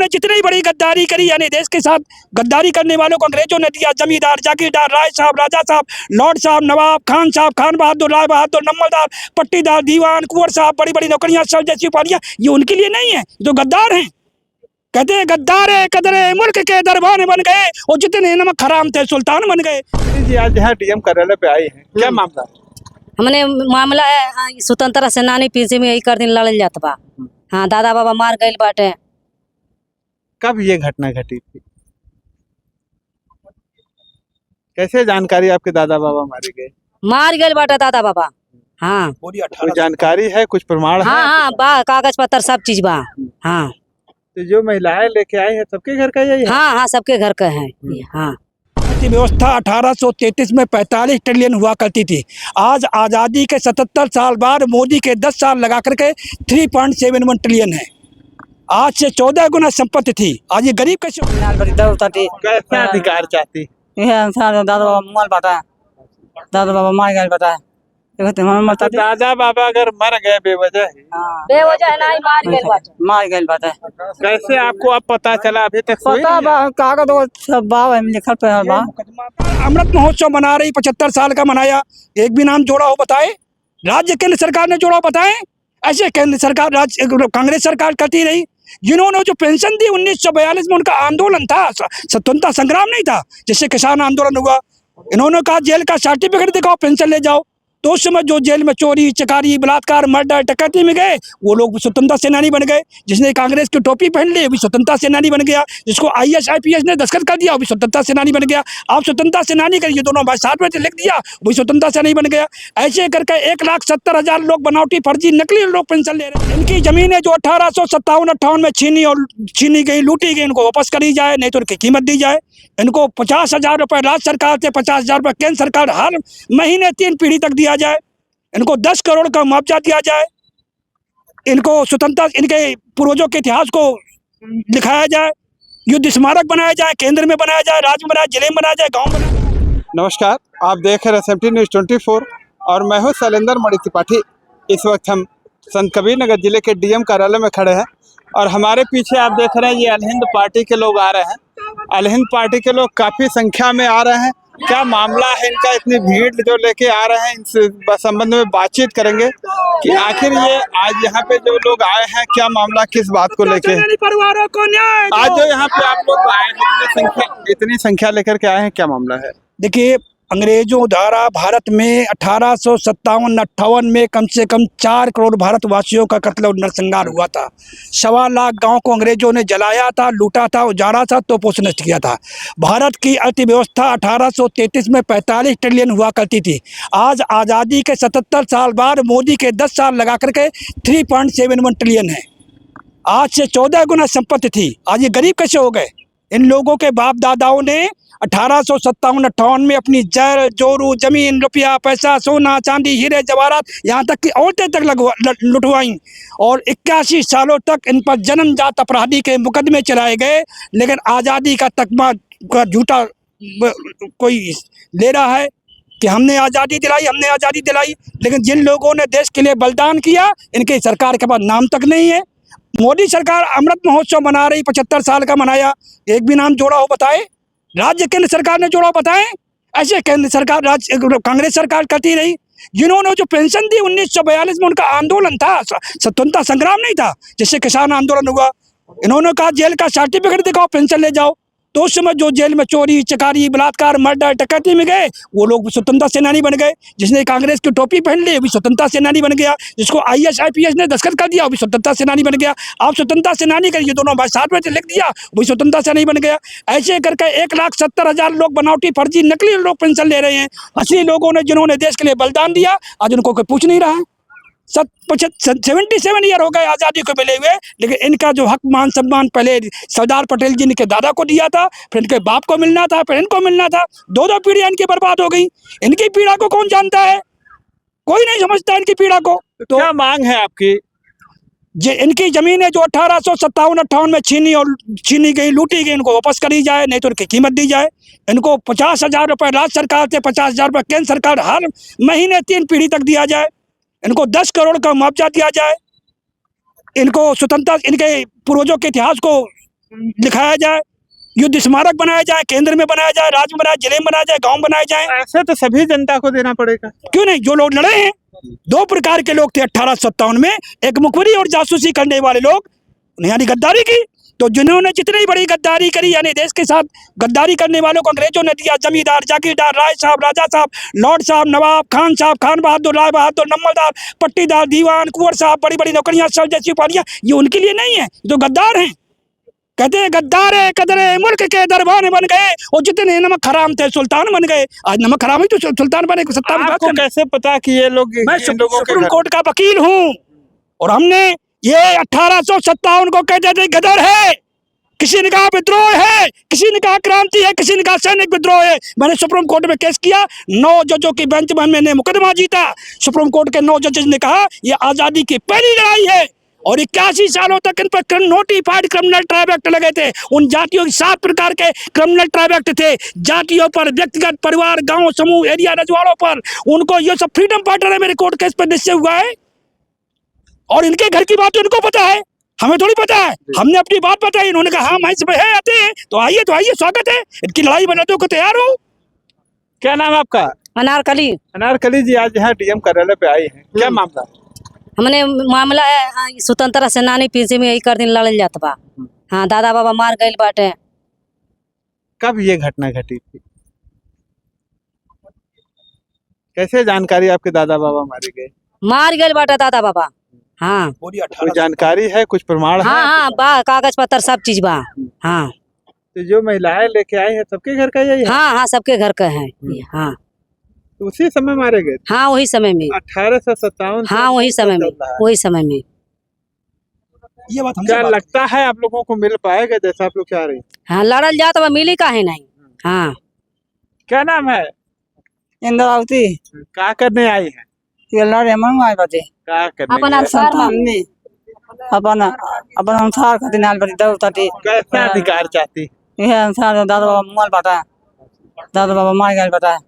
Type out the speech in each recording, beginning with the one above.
ने जितनी बड़ी गद्दारी करी, यानी देश के साथ गद्दारी करने वालों को अंग्रेजों ने दिया, जमींदार, जागीरदार, राय साहब, राजा साहब, लॉर्ड साहब, नवाब, खान बहादुर, राय बहादुर, नंबरदार, पट्टीदार, दीवान, कुंवर साहब, बड़ी बड़ी नौकरियां, सब जैसी उपाधियां, ये उनके लिए नहीं है, जो गद्दार हैं। कहते हैं गद्दार है कदरे मुल्क के दरबान बन गए, और जितने नमक हराम थे सुल्तान बन गए। जी आज यहाँ डीएम कार्यालय पे आई हैं, क्या मामला? हमने मामला है स्वतंत्रता सेनानी पीछे में यही कर दिन लड़ल जात बा। हाँ, दादा बाबा मार गए बाटे। कब ये घटना घटी थी? कैसे जानकारी आपके दादा बाबा मारे गए? मार गए बाटे दादा बाबा। हाँ, कोई जानकारी है, कुछ प्रमाण है? हाँ, बा कागज पत्र सब चीज बा। हाँ, तो जो महिलाएं लेके आई है सबके घर का यही है? हाँ, सबके घर का है। हाँ, व्यवस्था 1833 में 45 ट्रिलियन हुआ करती थी। आज आज़ादी के 77 साल बाद मोदी के 10 साल लगा करके 3.71 ट्रिलियन है। आज से 14 गुना संपत्ति थी। आज ये गरीब कैसे कैसा अधिकार चाहती? दादा बाबा मार बाटा, दादा बाबा मार गए बाटा। दादा बाबा अगर मर गए बेवजह मार गए बाटा। कैसे आपको अब पता चला? अभी तक कागज लिखल पे बा। अमृत महोत्सव मना रही, 75 साल का मनाया, एक भी नाम जोड़ा हो बताए? राज्य केंद्र सरकार ने जोड़ा बताए? ऐसे केंद्र सरकार, राज्य कांग्रेस सरकार करती रही। जिन्होंने जो पेंशन दी 1942 में, उनका आंदोलन था, स्वतंत्रता संग्राम नहीं था, जिससे किसान आंदोलन हुआ। इन्होंने कहा जेल का सर्टिफिकेट दिखाओ, पेंशन ले जाओ। तो उस समय जो जेल में चोरी, चकारी, बलात्कार, मर्डर, डकैती में गए, वो लोग स्वतंत्रता सेनानी बन गए। जिसने कांग्रेस की टोपी पहन ली वो भी स्वतंत्रता सेनानी बन गया। जिसको IAS IPS ने दस्तखत कर दिया वो भी स्वतंत्रता सेनानी बन गया। आप स्वतंत्रता सेनानी करिए, दोनों भाई साथ में लिख दिया, वही स्वतंत्रता सेनानी बन गया। ऐसे करके 1,70,000 लोग बनावटी, फर्जी, नकली लोग पेंशन ले रहे हैं। इनकी जमीनें जो 1857-58 में छीनी गई, लूटी गई, इनको वापस करी जाए, नहीं तो इनकी कीमत दी जाए। इनको 50,000 रुपये राज्य सरकार से, 50,000 रुपये केंद्र सरकार हर महीने 3 पीढ़ी तक दिया जाए। इनको 10 करोड़ का मुआवजा दिया जाए। इनको स्वतंत्रता, इनके पूर्वजों के इतिहास को दिखाया जाए, युद्ध स्मारक बनाया जाए, केंद्र में बनाया जाए, राज्य में बनाया, जिले में बनाया जाए, गांव में बनाया। नमस्कार, आप देख रहे हैं SMT न्यूज़ 24 और मैं हूं शैलेंद्र मणि त्रिपाठी। इस वक्त हम संत कबीर नगर जिले के DM कार्यालय में खड़े हैं और हमारे पीछे आप देख रहे हैं ये अल हिंद पार्टी के लोग आ रहे हैं। अल हिंद पार्टी के लोग काफ़ी संख्या में आ रहे हैं। क्या मामला है इनका, इतनी भीड़ जो लेके आ रहे हैं, इनसे संबंध में बातचीत करेंगे कि आखिर ये आज यहाँ पे जो लोग आए हैं क्या मामला, किस बात को लेके। परिवारों को न्याय दो। आज जो यहाँ पे आप लोग आए हैं, इतनी संख्या लेकर के आए हैं, क्या मामला है? देखिए, अंग्रेजों द्वारा भारत में 1857-58 में कम से कम 4 करोड़ भारतवासियों का कत्ल और नरसंहार हुआ था। 1.25 लाख गांव को अंग्रेजों ने जलाया था, लूटा था, उजाड़ा था, तोपों से नष्ट किया था। भारत की अर्थव्यवस्था 1833 में 45 ट्रिलियन हुआ करती थी। आज आज़ादी के 77 साल बाद मोदी के 10 साल लगा करके 3.71 ट्रिलियन है। आज से 14 गुना संपत्ति थी। आज ये गरीब कैसे हो गए? इन लोगों के बाप दादाओं ने 1857-58 में अपनी जर जोरू, जमीन, रुपया, पैसा, सोना, चांदी, हीरे, जवाहरात, यहाँ तक कि औरतें तक लुटवाईं। और 81 सालों तक इन पर जन्मजात अपराधी के मुकदमे चलाए गए। लेकिन आज़ादी का तकमा का झूठा कोई ले रहा है कि हमने आज़ादी दिलाई, हमने आज़ादी दिलाई। लेकिन जिन लोगों ने देश के लिए बलिदान किया, इनके सरकार के पास नाम तक नहीं है। मोदी सरकार अमृत महोत्सव मना रही, 75 साल का मनाया, एक भी नाम जोड़ा हो बताए? राज्य केंद्र सरकार ने जोड़ा बताए? ऐसे केंद्र सरकार, राज्य कांग्रेस सरकार करती रही। जिन्होंने जो पेंशन दी 1942 में, उनका आंदोलन था, स्वतंत्रता संग्राम नहीं था, जिससे किसान आंदोलन हुआ। इन्होंने कहा जेल का सर्टिफिकेट दिखाओ, पेंशन ले जाओ। तो उस समय जो जेल में चोरी, चकारी, बलात्कार, मर्डर, डकैती में गए, वो लोग स्वतंत्रता सेनानी बन गए। जिसने कांग्रेस की टोपी पहन ली वो भी स्वतंत्रता सेनानी बन गया। जिसको IAS IPS ने दस्तखत कर दिया वो भी स्वतंत्रता सेनानी बन गया। आप स्वतंत्रता सेनानी करिए, दोनों भाई साथ में लिख दिया, वही स्वतंत्रता सेनानी बन गया। ऐसे करके 1,70,000 लोग बनावटी, फर्जी, नकली लोग पेंशन ले रहे हैं। असली लोगों ने, जिन्होंने देश के लिए बलिदान दिया, आज उनको कोई पूछ नहीं रहा है। 77 ईयर हो गए आज़ादी को मिले हुए, लेकिन इनका जो हक, मान, सम्मान पहले सरदार पटेल जी ने दादा को दिया था, फिर इनके बाप को मिलना था, फिर इनको मिलना था। 2 पीढ़ियां इनकी बर्बाद हो गई। इनकी पीड़ा को कौन जानता है? कोई नहीं समझता इनकी पीड़ा को। तो क्या मांग है आपकी? इनकी जमीनें जो 1857-58 में छीनी गई, लूटी गई, इनको वापस करी जाए, नहीं तो इनकी कीमत दी जाए। इनको 50,000 रुपये राज्य सरकार से, 50,000 रुपये केंद्र सरकार हर महीने 3 पीढ़ी तक दिया जाए। इनको 10 करोड़ का मुआवजा दिया जाए। इनको स्वतंत्रता, इनके पूर्वजों के इतिहास को दिखाया जाए, युद्ध स्मारक बनाया जाए, केंद्र में बनाया जाए, राज्य में बनाया, जिले में बनाया जाए, गांव में बनाया जाए। ऐसे तो सभी जनता को देना पड़ेगा। क्यों नहीं? जो लोग लड़े हैं, दो प्रकार के लोग थे 1857 में, एक मुखबरी और जासूसी करने वाले लोग, यानी गद्दारी की। तो जिन्होंने जितनी बड़ी गद्दारी करी, यानी देश के साथ गद्दारी करने वालों को अंग्रेजों ने दिया, जमींदार, जागीरदार, राय साहब, राजा साहब, लॉर्ड साहब, नवाब, खान साहब, खान बहादुर, राय बहादुर, नंबरदार, पट्टीदार, दीवान, कुंवर साहब, बड़ी बड़ी नौकरियां, सर जैसी उपाधियां, ये उनके लिए नहीं है, जो गद्दार हैं। कहते हैं गद्दारे कदरे मुल्क के दरबान बन गए, और जितने नमक हराम थे सुल्तान बन गए। आज नमक हराम ही तो सुल्तान बने। सत्ता में आपको कैसे पता कि ये लोग मैं इन लोगों के सुप्रीम घर- कोर्ट का वकील हूँ, और हमने ये 1857 को कहते थे गदर है, किसी ने कहा विद्रोह है, किसी ने कहा क्रांति है, किसी ने कहा सैनिक विद्रोह है। मैंने सुप्रीम कोर्ट में केस किया, 9 जजों की बेंच में मैंने मुकदमा जीता। सुप्रीम कोर्ट के 9 जजेस ने कहा ये आजादी की पहली लड़ाई है, और 81 सालों तक इन पर नोटिफाइड क्रिमिनल ट्राइब एक्ट लगे थे। उन जातियों के 7 प्रकार के क्रिमिनल ट्राइब एक्ट थे, जातियों पर, व्यक्तिगत, परिवार, गांव, समूह, एरिया, रजवाड़ों पर। उनको ये सब फ्रीडम फाइटर है, मेरे कोर्ट केस पर निश्चय हुआ है, और इनके घर की बात उनको पता है, हमें थोड़ी पता है। हमने अपनी बात बताई, इन्होंने कहा हाँ मैं इसमें है, आते हैं तो आइए, स्वागत है, इनकी लड़ाई बना दो को तैयार हो। क्या नाम है आपका? अनारकली। अनारकली जी, आज यहाँ डीएम कार्यालय पे आई हैं, क्या मामला है? हमने मामला है स्वतंत्रता सेनानी पीछे में यही कर दिन लड़ल जात बा। हाँ, दादा बाबा मार गए बाटे। कब ये घटना घटी थी? कैसे जानकारी आपके दादा बाबा मारे गए? मार गए बाटे दादा बाबा। हाँ पूरी कोई जानकारी है, कुछ प्रमाण है? हाँ हाँ, बा कागज पत्र सब चीज बा। हाँ तो जो महिलाएं लेके आई है सबके घर का यही है? हाँ हाँ, सबके घर का है। हाँ तो उसी समय मारे गए थे? हाँ, वही समय में। 1857। हाँ, वही समय में, वही समय में। ये बात क्या लगता है आप लोगों को मिल पाएगा जैसा आप लोग चाह रहे हैं? हाँ, लड़ल जात बा, मिली का है नहीं। हाँ, क्या नाम है? इंद्रावती क्या करने आई है? ये लड़े मंगवाए बते क्या करने अपन गए? अनुसार संतान में अपन अपन अनुसार खातिर नाल बते दौड़ती कैसे अधिकार चाहती? यह अनुसार दादा बाबा मोल बता, दादा बाबा मार गए बता,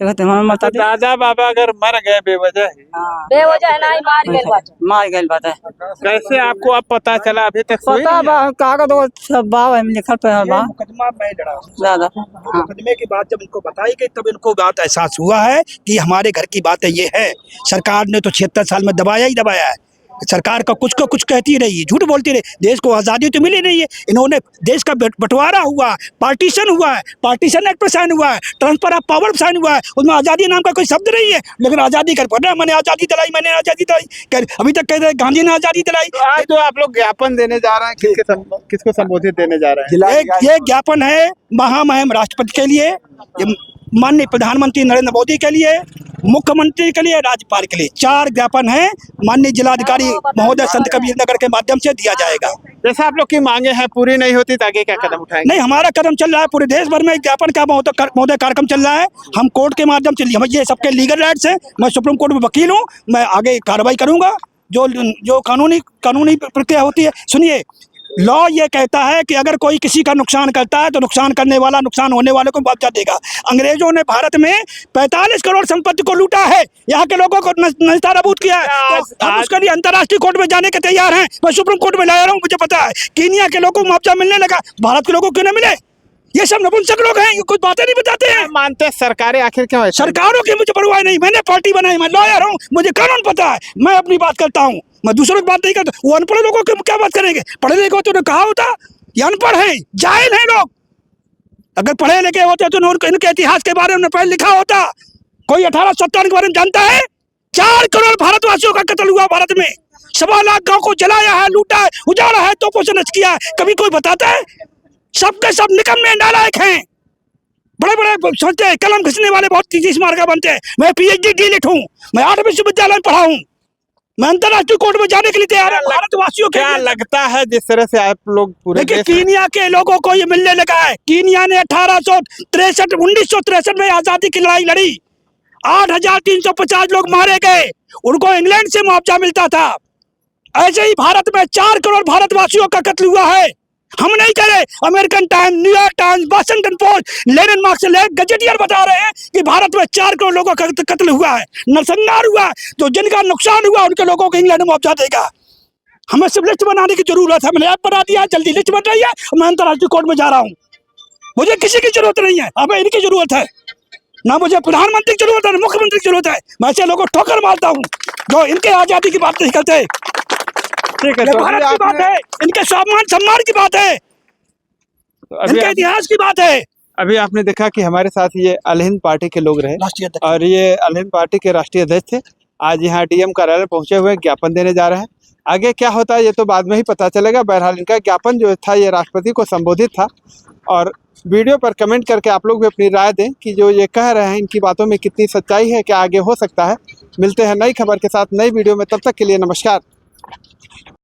कहते हम मरता तो दादा बाबा अगर मर गए बेवजह ही, बेवजह नहीं मार गए बाटे। मार गए बता। कैसे आपको अब पता चला? अभी तक कोई पता बा कागज वो सब बाबा में लिखल पे बा मुकदमा मैं लड़ा, दादा। मुकदमे की बात जब इनको बताई गई तब इनको बात एहसास हुआ है कि हमारे घर की बातें ये है। सरकार ने तो 76 साल में दबाया ही दबाया है। सरकार का कुछ को कुछ कहती रही है, झूठ बोलती रही। देश को आज़ादी तो मिली नहीं है। इन्होंने देश का बंटवारा हुआ, पार्टीशन हुआ है, पार्टीशन एक्ट पर साइन हुआ है, ट्रांसफर ऑफ पावर पर साइन हुआ है, उसमें आज़ादी नाम का कोई शब्द नहीं है। लेकिन आज़ादी कर पड़ रहा है, मैंने आज़ादी दिलाई, मैंने आज़ादी दिलाई। अभी तक कह रहे गांधी ने आज़ादी दिलाई। तो आज जो आप लोग ज्ञापन देने जा रहे हैं, किसको संबोधित देने जा रहे हैं? ये ज्ञापन है महामहिम राष्ट्रपति के लिए, ये माननीय प्रधानमंत्री नरेंद्र मोदी के लिए, मुख्यमंत्री के लिए, राज्यपाल के लिए। 4 ज्ञापन है, माननीय जिलाधिकारी महोदय संत कबीर नगर के माध्यम से दिया जाएगा। जैसा आप लोग की मांगे हैं पूरी नहीं होती तो आगे क्या कदम उठाएंगे? नहीं, हमारा कदम चल रहा है, पूरे देश भर में ज्ञापन का महोदय कार्यक्रम चल रहा है। हम कोर्ट के माध्यम से, हम ये सबके लीगल राइट्स हैं। मैं सुप्रीम कोर्ट में वकील हूँ, मैं आगे कार्रवाई करूंगा जो कानूनी प्रक्रिया होती है। सुनिए, लॉ ये कहता है कि अगर कोई किसी का नुकसान करता है तो नुकसान करने वाला नुकसान होने वाले को मुआवजा देगा। अंग्रेजों ने भारत में 45 करोड़ संपत्ति को लूटा है, यहाँ के लोगों को नस्तानाबूद किया है। तो हम उसके लिए अंतर्राष्ट्रीय कोर्ट में जाने के तैयार हैं। मैं सुप्रीम कोर्ट में लाया रहा हूँ, मुझे पता है। कीनिया के लोगों को मुआवजा मिलने लगा, भारत के लोगों को क्यों न मिले? ये सब नपुंसक लोग हैं, ये कुछ बातें नहीं बताते हैं। मानते हैं सरकारें आखिर क्यों ऐसा? सरकारों की मुझे परवाह नहीं, मैंने पार्टी बनाई, मैं लॉयर हूँ, मुझे कानून पता है, मैं अपनी बात करता हूँ, मैं दूसरों की बात नहीं करता। वो अनपढ़ लोगों की क्या बात करेंगे? पढ़े लिखे होते तो कहा होता ये अनपढ़ है, जाहिल है लोग। अगर पढ़े लिखे होते तो इनके इतिहास के बारे में पढ़ लिखा होता। कोई 1857 के बारे में जानता है? 4 करोड़ भारतवासियों का कत्ल हुआ भारत में, 1.25 लाख गाँव को जलाया है, लूटा है, उजाड़ा है, तोपों से नष्ट किया है। कभी कोई बताता है? सबके सब निकम्मे नालायक हैं। बड़े बड़े सोचते हैं कलम घिसने वाले बहुत तेजी से मार्गा बनते हैं। मैं PhD डीलिट हूँ, मैं 8 विश्वविद्यालय में पढ़ा हूँ, मैं अंतर्राष्ट्रीय कोर्ट में जाने के लिए तैयार हूँ। भारतवासियों के क्या लगता है जिस तरह से आप लोग पूरे देखिए, देश में- कीनिया के लोगों को ये मिलने लगा है। कीनिया ने 1963 में आजादी की लड़ाई लड़ी, 8,350 लोग मारे गए, उनको इंग्लैंड से मुआवजा मिलता था। ऐसे ही भारत में 4 करोड़ भारतवासियों का कत्ल हुआ है। हम नहीं करे, American times, New York times, Washington post, Lenin marks से गजेटियर बता रहे हैं कि भारत में 4 करोड़ लोगों का कत्ल हुआ है, नरसंहार हुआ है। तो जिनका नुकसान हुआ उनके लोगों को इंग्लैंड मुआवजा देगा। हमें सिर्फ लिस्ट बनाने की जरूरत है। मैंने ऐप बना दिया, जल्दी लिस्ट बन रही है, मैं अंतर्राष्ट्रीय कोर्ट में जा रहा हूँ। मुझे किसी की जरूरत नहीं है, हमें इनकी जरूरत है। ना मुझे प्रधानमंत्री की जरूरत है, ना मुख्यमंत्री की जरूरत है। मैं ऐसे लोगों को ठोकर मारता हूँ जो इनके आजादी की बात नहीं करते। ठीक है, ये तो भारत की बात है, इनके स्वाभिमान सम्मान की बात है, इनके इतिहास की बात है। अभी आपने देखा कि हमारे साथ ये अल हिंद पार्टी के लोग रहे राष्ट्रीय अध्यक्ष। और ये अल हिंद पार्टी के राष्ट्रीय अध्यक्ष थे। आज यहाँ डीएम कार्यालय पहुंचे हुए ज्ञापन देने जा रहे हैं। आगे क्या होता है ये तो बाद में ही पता चलेगा। बहरहाल इनका ज्ञापन जो था ये राष्ट्रपति को संबोधित था। और वीडियो पर कमेंट करके आप लोग भी अपनी राय दें कि जो ये कह रहे हैं इनकी बातों में कितनी सच्चाई है, क्या आगे हो सकता है। मिलते हैं नई खबर के साथ नई वीडियो में, तब तक के लिए नमस्कार।